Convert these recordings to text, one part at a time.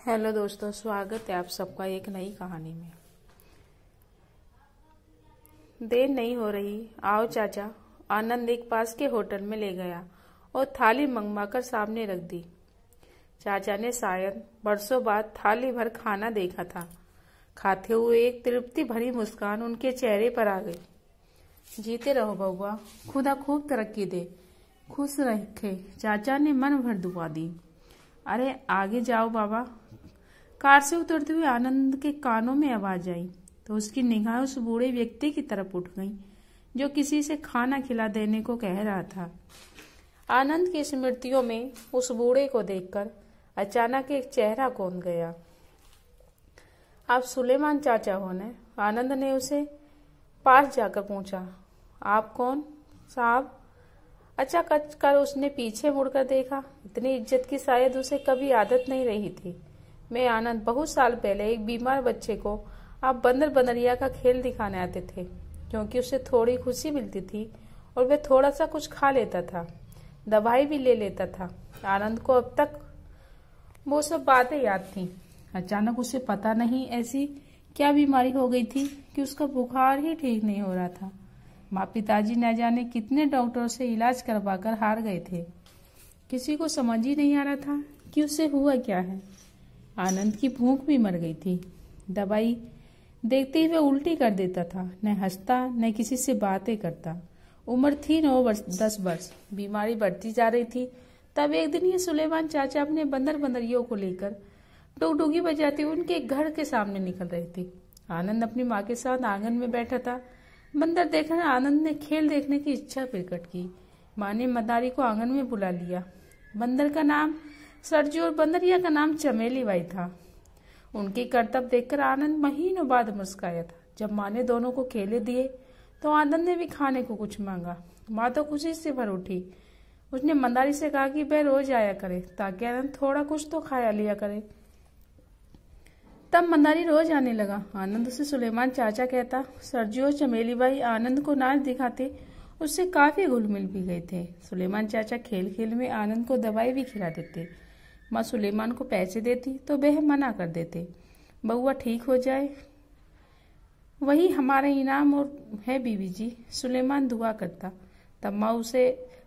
Hello दोस्तों, स्वागत है आप सबका एक नई कहानी में। देर नहीं हो रही, आओ चाचा। आनंद एक पास के होटल में ले गया और थाली मंगवाकर सामने रख दी। चाचा ने शायद बरसों बाद थाली भर खाना देखा था। खाते हुए एक तृप्ति भरी मुस्कान उनके चेहरे पर आ गई। जीते रहो बउआ, खुदा खूब तरक्की दे, खुश रखे, चाचा ने मन भर दुआ दी। अरे आगे जाओ बाबा। कार से उतरते हुए आनंद के कानों में आवाज आई तो उसकी निगाह उस बूढ़े व्यक्ति की तरफ उठ गई जो किसी से खाना खिला देने को कह रहा था। आनंद की स्मृतियों में उस बूढ़े को देखकर अचानक एक चेहरा कौंध गया। आप सुलेमान चाचा हो ने? आनंद ने उसे पास जाकर पूछा। आप कौन साहब? अचानक कर उसने पीछे मुड़कर देखा। इतनी इज्जत की शायद उसे कभी आदत नहीं रही थी। मैं आनंद बहुत साल पहले एक बीमार बच्चे को आप बंदर बंदरिया का खेल दिखाने आते थे, क्योंकि उसे थोड़ी खुशी मिलती थी और वह थोड़ा सा कुछ खा लेता था, दवाई भी ले लेता था। आनंद को अब तक वो सब बातें याद थीं। अचानक उसे पता नहीं ऐसी क्या बीमारी हो गई थी कि उसका बुखार ही ठीक नहीं हो रहा था। माँ पिताजी न जाने कितने डॉक्टरों से इलाज करवाकर हार गए थे। किसी को समझ ही नहीं आ रहा था कि उसे हुआ क्या है। आनंद की भूख भी मर गई थी। दवाई देखते ही वह उल्टी कर देता था, न हंसता न किसी से बातें करता। उम्र थी 9-10 वर्ष। बीमारी बढ़ती जा रही थी। तब एक दिन ये सुलेमान चाचा अपने बंदर बंदरियों को लेकर डुगडुगी बजाते उनके घर के सामने निकल रहे थे। आनंद अपनी माँ के साथ आंगन में बैठा था। बंदर देखकर आनंद ने खेल देखने की इच्छा प्रकट की। माँ ने मदारी को आंगन में बुला लिया। बंदर का नाम सरजू और बंदरिया का नाम चमेली बाई था। उनकी करतब देखकर आनंद महीनों बाद मुस्कुराया था। जब माँ ने दोनों को केले दिए तो आनंद ने भी खाने को कुछ मांगा। माँ तो खुशी से भर उठी। उसने मंदारी से कहा कि वह रोज आया करे ताकि आनंद थोड़ा कुछ तो खाया लिया करे। तब मंदारी रोज आने लगा। आनंद उसे सुलेमान चाचा कहता। सरजू और चमेली बाई आनंद को नाच दिखाते उससे काफी घुल मिल भी गए थे। सुलेमान चाचा खेल खेल में आनंद को दवाई भी खिला देते। माँ सुलेमान को पैसे देती तो वह मना कर देते। बउआ ठीक हो जाए वही हमारा इनाम और है बीवी जी, सुलेमान दुआ करता। तब माँ उसे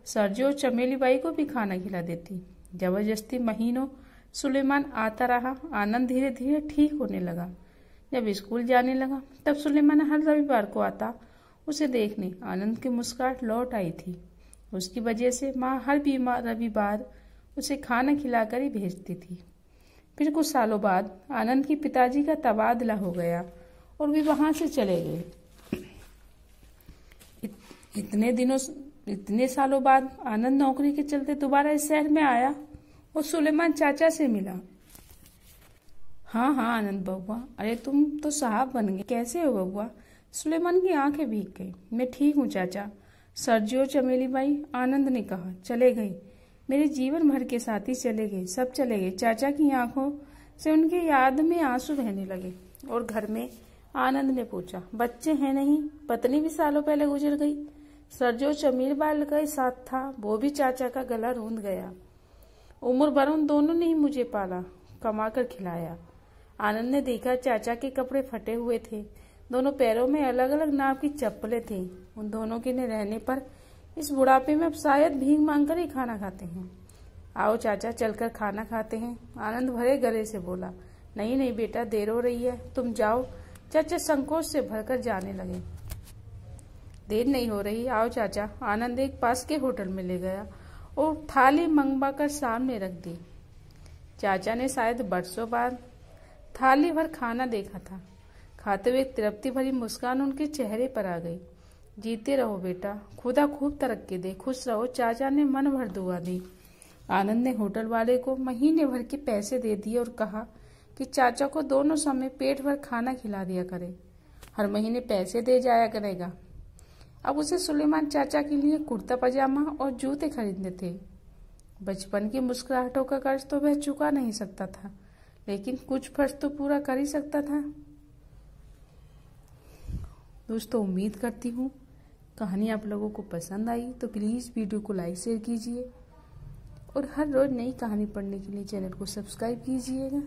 सरजू और चमेली बाई को भी खाना खिला देती। जबरदस्ती महीनों सुलेमान आता रहा। आनंद धीरे धीरे ठीक होने लगा। जब स्कूल जाने लगा तब सुलेमान हर रविवार को आता उसे देखने। आनंद की मुस्कुराहट लौट आई थी। उसकी वजह से माँ हर रविवार उसे खाना खिलाकर ही भेजती थी। फिर कुछ सालों बाद आनंद के पिताजी का तबादला हो गया और वे वहां से चले गए। इतने सालों बाद आनंद नौकरी के चलते दोबारा इस शहर में आया और सुलेमान चाचा से मिला। हाँ हाँ आनंद बउआ, अरे तुम तो साहब बन गए, कैसे हो बउआ? सुलेमान की आंखें भीग गई। मैं ठीक हूँ चाचा। सरजू और चमेली बाई, आनंद ने कहा, चले गए। मेरे जीवन भर के साथी चले गए, सब चले गए। चाचा की आंखों से उनकी याद में आंसू बहने लगे। और घर में आनंद ने पूछा, बच्चे हैं नहीं? पत्नी भी सालों पहले गुजर गई। सरजू चमेली बाई का साथ था, वो भी चाचा का गला रूंध गया। उम्र भर उन दोनों ने ही मुझे पाला, कमा कर खिलाया। आनंद ने देखा चाचा के कपड़े फटे हुए थे। दोनों पैरों में अलग अलग नाप की चप्पलें थी। उन दोनों के न रहने पर इस बुढ़ापे में अब शायद भीख मांगकर ही खाना खाते हैं। आओ चाचा, चलकर खाना खाते हैं, आनंद भरे गले से बोला। नहीं नहीं बेटा, देर हो रही है, तुम जाओ। चाचा संकोच से भरकर जाने लगे। देर नहीं हो रही, आओ चाचा। आनंद एक पास के होटल में ले गया और थाली मंगवाकर सामने रख दी। चाचा ने शायद बरसों बाद थाली भर खाना देखा था। खाते हुए एक तृप्ति भरी मुस्कान उनके चेहरे पर आ गई। जीते रहो बेटा, खुदा खूब तरक्की दे, खुश रहो, चाचा ने मन भर दुआ दी। आनंद ने होटल वाले को महीने भर के पैसे दे दिए और कहा कि चाचा को दोनों समय पेट भर खाना खिला दिया करे। हर महीने पैसे दे जाया करेगा। अब उसे सुलेमान चाचा के लिए कुर्ता पजामा और जूते खरीदने थे। बचपन की मुस्कुराहटों का कर्ज तो वह चुका नहीं सकता था, लेकिन कुछ फर्ज तो पूरा कर ही सकता था। दोस्तों, उम्मीद करती हूँ कहानी आप लोगों को पसंद आई, तो प्लीज़ वीडियो को लाइक शेयर कीजिए और हर रोज नई कहानी पढ़ने के लिए चैनल को सब्सक्राइब कीजिएगा।